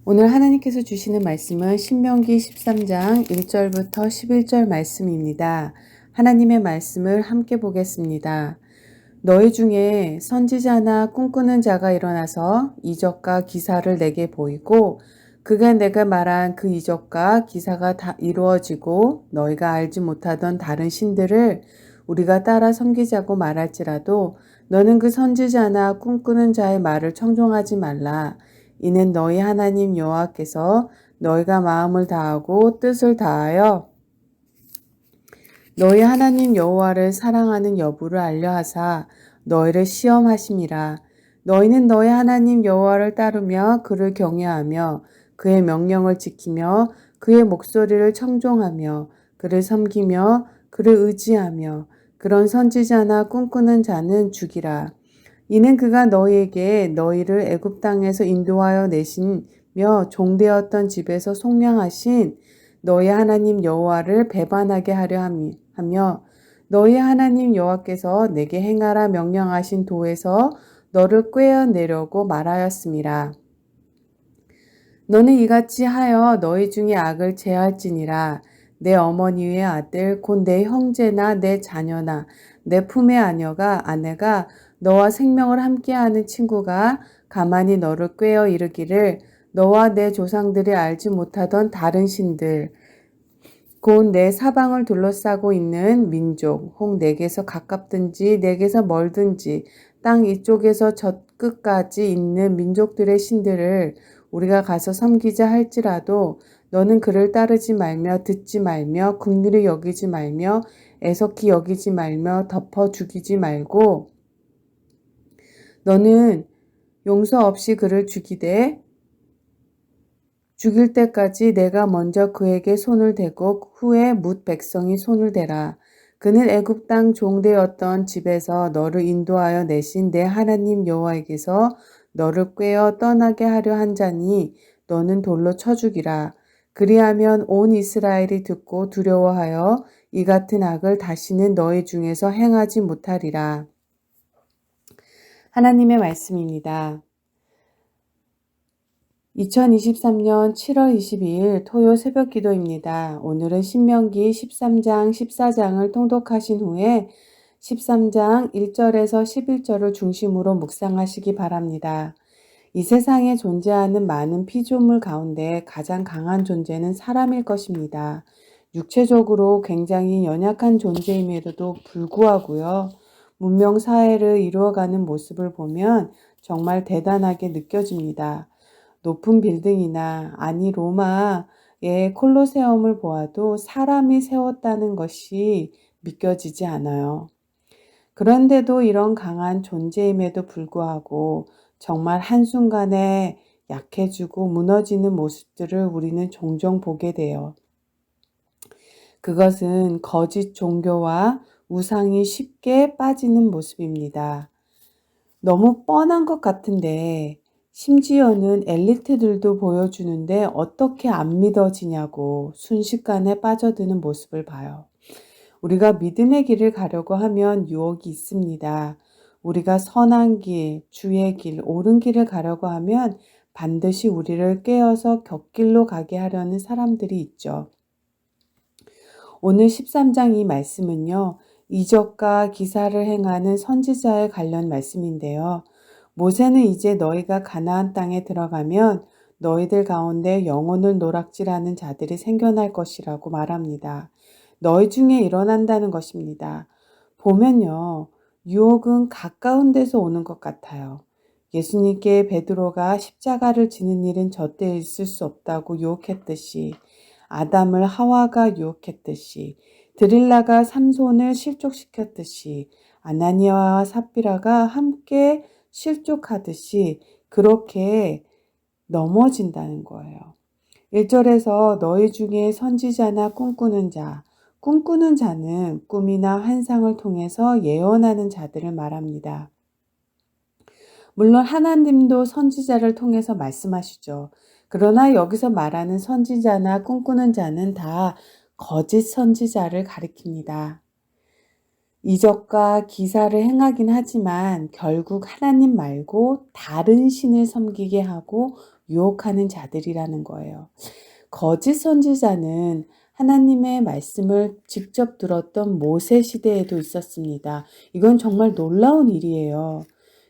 오늘 하나님께서 주시는 말씀은 신명기 13장 1절부터 11절 말씀입니다. 하나님의 말씀을 함께 보겠습니다. 너희 중에 선지자나 꿈꾸는 자가 일어나서 이적과 기사를 내게 보이고 그가 내가 말한 그 이적과 기사가 다 이루어지고 너희가 알지 못하던 다른 신들을 우리가 따라 섬기자고 말할지라도 너는 그 선지자나 꿈꾸는 자의 말을 청종하지 말라. 이는 너희 하나님 여호와께서 너희가 마음을 다하고 뜻을 다하여 너희 하나님 여호와를 사랑하는 여부를 알려하사 너희를 시험하심이라. 너희는 너희 하나님 여호와를 따르며 그를 경외하며 그의 명령을 지키며 그의 목소리를 청종하며 그를 섬기며 그를 의지하며 그런 선지자나 꿈꾸는 자는 죽이라. 이는 그가 너희에게 너희를 애굽 땅에서 인도하여 내시며 종되었던 집에서 속량하신 너희 하나님 여호와를 배반하게 하려 하며 너희 하나님 여호와께서 내게 행하라 명령하신 도에서 너를 꿰어내려고 말하였음이라. 너는 이같이 하여 너희 중에 악을 제할지니라. 내 어머니의 아들 곧 내 형제나 내 자녀나 내 품의 아내가 너와 생명을 함께하는 친구가 가만히 너를 꿰어 이르기를 너와 내 조상들이 알지 못하던 다른 신들 곧 내 사방을 둘러싸고 있는 민족 혹 내게서 가깝든지 내게서 멀든지 땅 이쪽에서 저 끝까지 있는 민족들의 신들을 우리가 가서 섬기자 할지라도 너는 그를 따르지 말며 듣지 말며 긍휼히 여기지 말며 애석히 여기지 말며 덮어 죽이지 말고 너는 용서 없이 그를 죽이되 죽일 때까지 내가 먼저 그에게 손을 대고 후에 뭇 백성이 손을 대라. 그는 애굽 땅 종되었던 집에서 너를 인도하여 내신 내 하나님 여호와에게서 너를 꿰어 떠나게 하려 한 자니 너는 돌로 쳐 죽이라. 그리하면 온 이스라엘이 듣고 두려워하여 이 같은 악을 다시는 너희 중에서 행하지 못하리라. 하나님의 말씀입니다. 2023년 7월 22일 토요 새벽 기도입니다. 오늘은 신명기 13장 14장을 통독하신 후에 13장 1절에서 11절을 중심으로 묵상하시기 바랍니다. 이 세상에 존재하는 많은 피조물 가운데 가장 강한 존재는 사람일 것입니다. 육체적으로 굉장히 연약한 존재임에도 불구하고요. 문명 사회를 이루어가는 모습을 보면 정말 대단하게 느껴집니다. 높은 빌딩이나 아니 로마의 콜로세움을 보아도 사람이 세웠다는 것이 믿겨지지 않아요. 그런데도 이런 강한 존재임에도 불구하고 정말 한순간에 약해지고 무너지는 모습들을 우리는 종종 보게 돼요. 그것은 거짓 종교와 우상이 쉽게 빠지는 모습입니다. 너무 뻔한 것 같은데 심지어는 엘리트들도 보여주는데 어떻게 안 믿어지냐고 순식간에 빠져드는 모습을 봐요. 우리가 믿음의 길을 가려고 하면 유혹이 있습니다. 우리가 선한 길, 주의 길, 옳은 길을 가려고 하면 반드시 우리를 깨어서 곁길로 가게 하려는 사람들이 있죠. 오늘 13장 이 말씀은요. 이적과 기사를 행하는 선지자에 관련 말씀인데요. 모세는 이제 너희가 가나안 땅에 들어가면 너희들 가운데 영혼을 노락질하는 자들이 생겨날 것이라고 말합니다. 너희 중에 일어난다는 것입니다. 보면요. 유혹은 가까운 데서 오는 것 같아요. 예수님께 베드로가 십자가를 지는 일은 저때 있을 수 없다고 유혹했듯이 아담을 하와가 유혹했듯이 드릴라가 삼손을 실족시켰듯이 아나니아와 삽비라가 함께 실족하듯이 그렇게 넘어진다는 거예요. 1절에서 너희 중에 선지자나 꿈꾸는 자는 꿈이나 환상을 통해서 예언하는 자들을 말합니다. 물론 하나님도 선지자를 통해서 말씀하시죠. 그러나 여기서 말하는 선지자나 꿈꾸는 자는 다 거짓 선지자를 가리킵니다. 이적과 기사를 행하긴 하지만 결국 하나님 말고 다른 신을 섬기게 하고 유혹하는 자들이라는 거예요. 거짓 선지자는 하나님의 말씀을 직접 들었던 모세 시대에도 있었습니다. 이건 정말 놀라운 일이에요.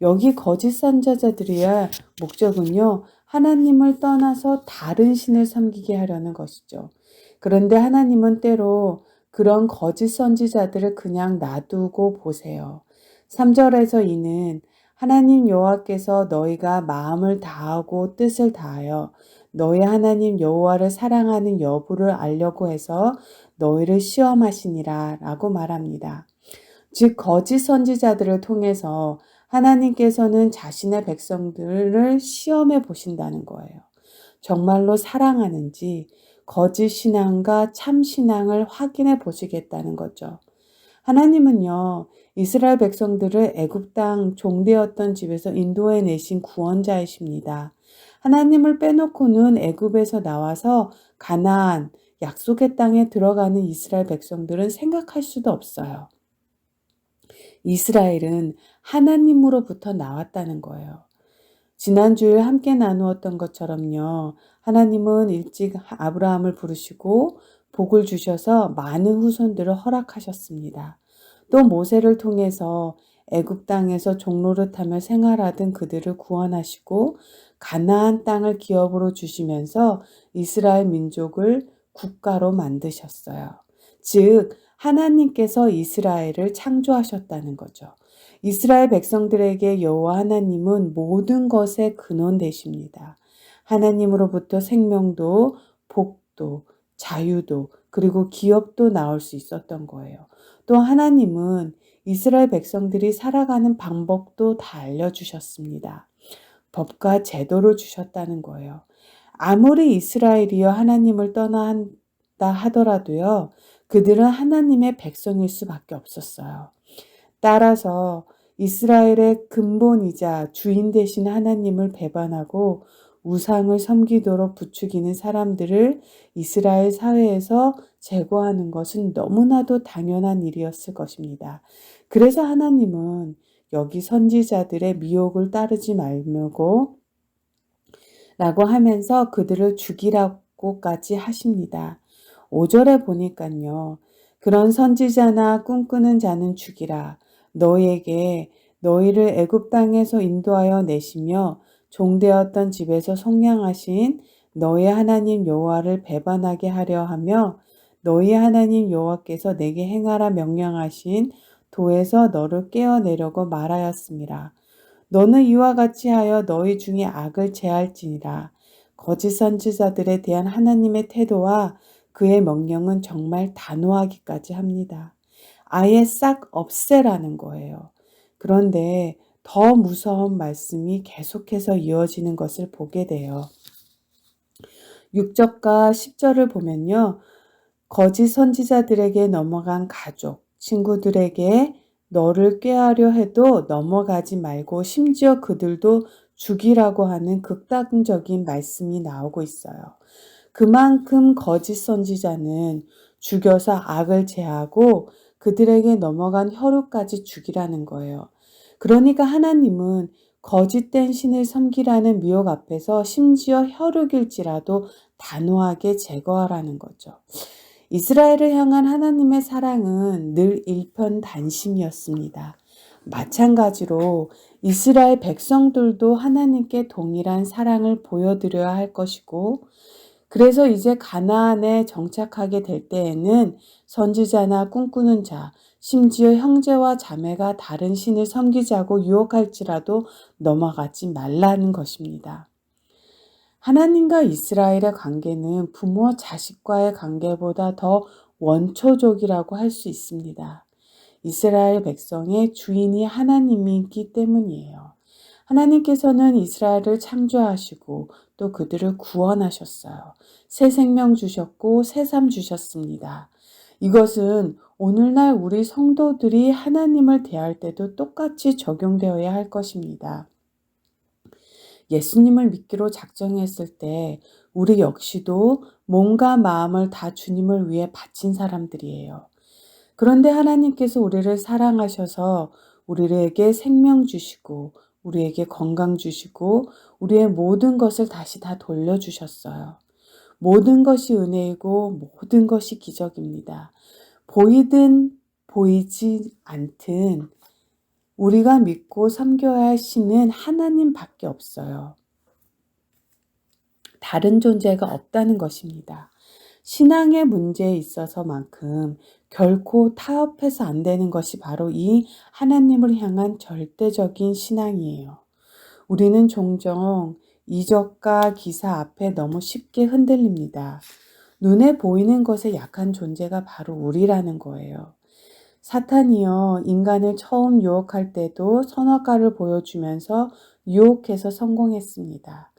여기 거짓 선지자들이야 목적은요, 하나님을 떠나서 다른 신을 섬기게 하려는 것이죠. 그런데 하나님은 때로 그런 거짓 선지자들을 그냥 놔두고 보세요. 3절에서 이는 하나님 여호와께서 너희가 마음을 다하고 뜻을 다하여 너희 하나님 여호와를 사랑하는 여부를 알려고 해서 너희를 시험하시니라 라고 말합니다. 즉 거짓 선지자들을 통해서 하나님께서는 자신의 백성들을 시험해 보신다는 거예요. 정말로 사랑하는지 거짓 신앙과 참 신앙을 확인해 보시겠다는 거죠. 하나님은요, 이스라엘 백성들을 애굽 땅 종되었던 집에서 인도해 내신 구원자이십니다. 하나님을 빼놓고는 애굽에서 나와서 가나안, 약속의 땅에 들어가는 이스라엘 백성들은 생각할 수도 없어요. 이스라엘은 하나님으로부터 나왔다는 거예요. 지난주에 함께 나누었던 것처럼요. 하나님은 일찍 아브라함을 부르시고 복을 주셔서 많은 후손들을 허락하셨습니다. 또 모세를 통해서 애굽 땅에서 종노릇하며 생활하던 그들을 구원하시고 가나안 땅을 기업으로 주시면서 이스라엘 민족을 국가로 만드셨어요. 즉 하나님께서 이스라엘을 창조하셨다는 거죠. 이스라엘 백성들에게 여호와 하나님은 모든 것의 근원 되십니다. 하나님으로부터 생명도 복도 자유도 그리고 기업도 나올 수 있었던 거예요. 또 하나님은 이스라엘 백성들이 살아가는 방법도 다 알려주셨습니다. 법과 제도를 주셨다는 거예요. 아무리 이스라엘이여 하나님을 떠난다 하더라도요. 그들은 하나님의 백성일 수밖에 없었어요. 따라서 이스라엘의 근본이자 주인 되신 하나님을 배반하고 우상을 섬기도록 부추기는 사람들을 이스라엘 사회에서 제거하는 것은 너무나도 당연한 일이었을 것입니다. 그래서 하나님은 여기 선지자들의 미혹을 따르지 말고 라고 하면서 그들을 죽이라고까지 하십니다. 5절에 보니까요. 그런 선지자나 꿈꾸는 자는 죽이라. 너희에게 너희를 애굽 땅에서 인도하여 내시며 종되었던 집에서 속량하신 너희 하나님 여호와를 배반하게 하려 하며 너희 하나님 여호와께서 내게 행하라 명령하신 도에서 너를 깨어내려고 말하였습니다. 너는 이와 같이 하여 너희 중에 악을 제할지니라. 거짓 선지자들에 대한 하나님의 태도와 그의 명령은 정말 단호하기까지 합니다. 아예 싹 없애라는 거예요. 그런데 더 무서운 말씀이 계속해서 이어지는 것을 보게 돼요. 6절과 10절을 보면요. 거짓 선지자들에게 넘어간 가족, 친구들에게 너를 꾀하려 해도 넘어가지 말고 심지어 그들도 죽이라고 하는 극단적인 말씀이 나오고 있어요. 그만큼 거짓 선지자는 죽여서 악을 제하고 그들에게 넘어간 혈육까지 죽이라는 거예요. 그러니까 하나님은 거짓된 신을 섬기라는 미혹 앞에서 심지어 혈육일지라도 단호하게 제거하라는 거죠. 이스라엘을 향한 하나님의 사랑은 늘 일편단심이었습니다. 마찬가지로 이스라엘 백성들도 하나님께 동일한 사랑을 보여드려야 할 것이고 그래서 이제 가나안에 정착하게 될 때에는 선지자나 꿈꾸는 자, 심지어 형제와 자매가 다른 신을 섬기자고 유혹할지라도 넘어가지 말라는 것입니다. 하나님과 이스라엘의 관계는 부모 자식과의 관계보다 더 원초적이라고 할 수 있습니다. 이스라엘 백성의 주인이 하나님이기 때문이에요. 하나님께서는 이스라엘을 창조하시고 또 그들을 구원하셨어요. 새 생명 주셨고 새삼 주셨습니다. 이것은 오늘날 우리 성도들이 하나님을 대할 때도 똑같이 적용되어야 할 것입니다. 예수님을 믿기로 작정했을 때 우리 역시도 몸과 마음을 다 주님을 위해 바친 사람들이에요. 그런데 하나님께서 우리를 사랑하셔서 우리에게 생명 주시고 우리에게 건강 주시고 우리의 모든 것을 다시 다 돌려주셨어요. 모든 것이 은혜이고 모든 것이 기적입니다. 보이든 보이지 않든 우리가 믿고 섬겨야 할 신은 하나님밖에 없어요. 다른 존재가 없다는 것입니다. 신앙의 문제에 있어서만큼 결코 타협해서 안 되는 것이 바로 이 하나님을 향한 절대적인 신앙이에요. 우리는 종종 이적과 기사 앞에 너무 쉽게 흔들립니다. 눈에 보이는 것에 약한 존재가 바로 우리라는 거예요. 사탄이요, 인간을 처음 유혹할 때도 선악과를 보여주면서 유혹해서 성공했습니다.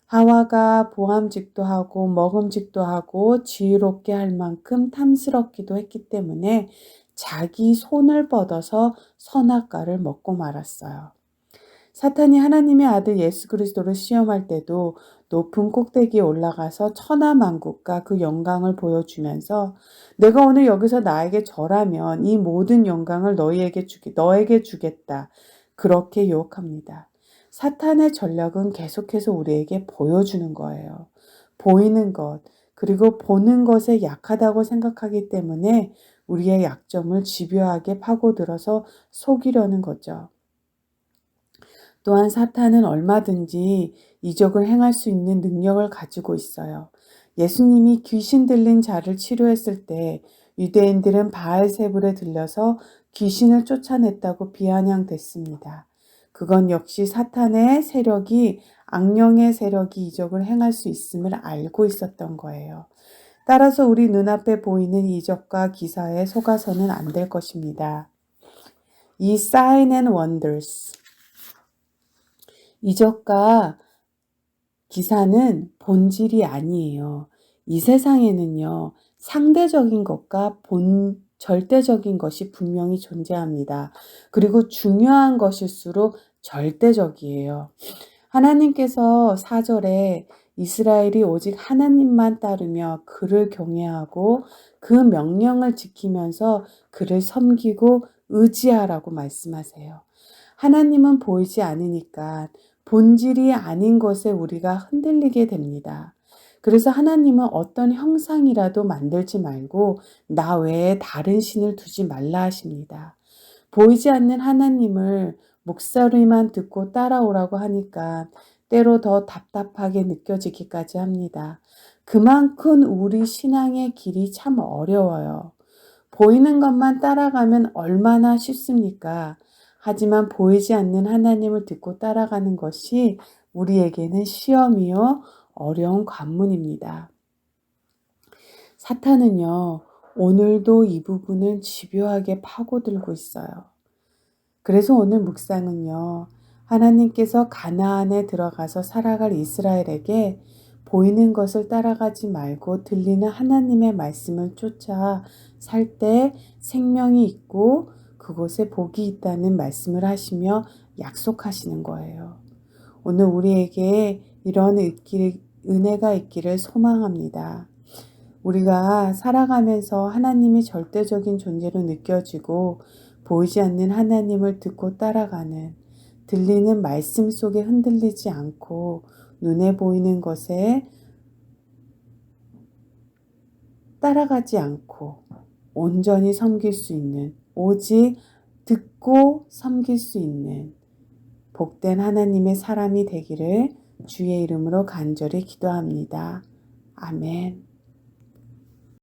하와가 보암직도 하고 먹음직도 하고 지혜롭게 할 만큼 탐스럽기도 했기 때문에 자기 손을 뻗어서 선악과를 먹고 말았어요. 사탄이 하나님의 아들 예수 그리스도를 시험할 때도 높은 꼭대기에 올라가서 천하만국과 그 영광을 보여주면서 내가 오늘 여기서 나에게 절하면 이 모든 영광을 너에게 주겠다. 그렇게 유혹합니다. 사탄의 전략은 계속해서 우리에게 보여주는 거예요. 보이는 것, 그리고 보는 것에 약하다고 생각하기 때문에 우리의 약점을 집요하게 파고들어서 속이려는 거죠. 또한 사탄은 얼마든지 이적을 행할 수 있는 능력을 가지고 있어요. 예수님이 귀신 들린 자를 치료했을 때 유대인들은 바알세불에 들려서 귀신을 쫓아냈다고 비아냥댔습니다. 그건 역시 사탄의 세력이 악령의 세력이 이적을 행할 수 있음을 알고 있었던 거예요. 따라서 우리 눈앞에 보이는 이적과 기사에 속아서는 안 될 것입니다. 이 sign and wonders, 이적과 기사는 본질이 아니에요. 이 세상에는요, 상대적인 것과 절대적인 것이 분명히 존재합니다. 그리고 중요한 것일수록 절대적이에요. 하나님께서 4절에 이스라엘이 오직 하나님만 따르며 그를 경외하고 그 명령을 지키면서 그를 섬기고 의지하라고 말씀하세요. 하나님은 보이지 않으니까 본질이 아닌 것에 우리가 흔들리게 됩니다. 그래서 하나님은 어떤 형상이라도 만들지 말고 나 외에 다른 신을 두지 말라 하십니다. 보이지 않는 하나님을 목소리만 듣고 따라오라고 하니까 때로 더 답답하게 느껴지기까지 합니다. 그만큼 우리 신앙의 길이 참 어려워요. 보이는 것만 따라가면 얼마나 쉽습니까? 하지만 보이지 않는 하나님을 듣고 따라가는 것이 우리에게는 시험이요, 어려운 관문입니다. 사탄은요, 오늘도 이 부분을 집요하게 파고들고 있어요. 그래서 오늘 묵상은요, 하나님께서 가나안에 들어가서 살아갈 이스라엘에게 보이는 것을 따라가지 말고 들리는 하나님의 말씀을 쫓아 살 때 생명이 있고 그곳에 복이 있다는 말씀을 하시며 약속하시는 거예요. 오늘 우리에게 이런 은혜가 있기를 소망합니다. 우리가 살아가면서 하나님이 절대적인 존재로 느껴지고 보이지 않는 하나님을 듣고 따라가는, 들리는 말씀 속에 흔들리지 않고 눈에 보이는 것에 따라가지 않고 온전히 섬길 수 있는, 오직 듣고 섬길 수 있는 복된 하나님의 사람이 되기를 주의 이름으로 간절히 기도합니다. 아멘.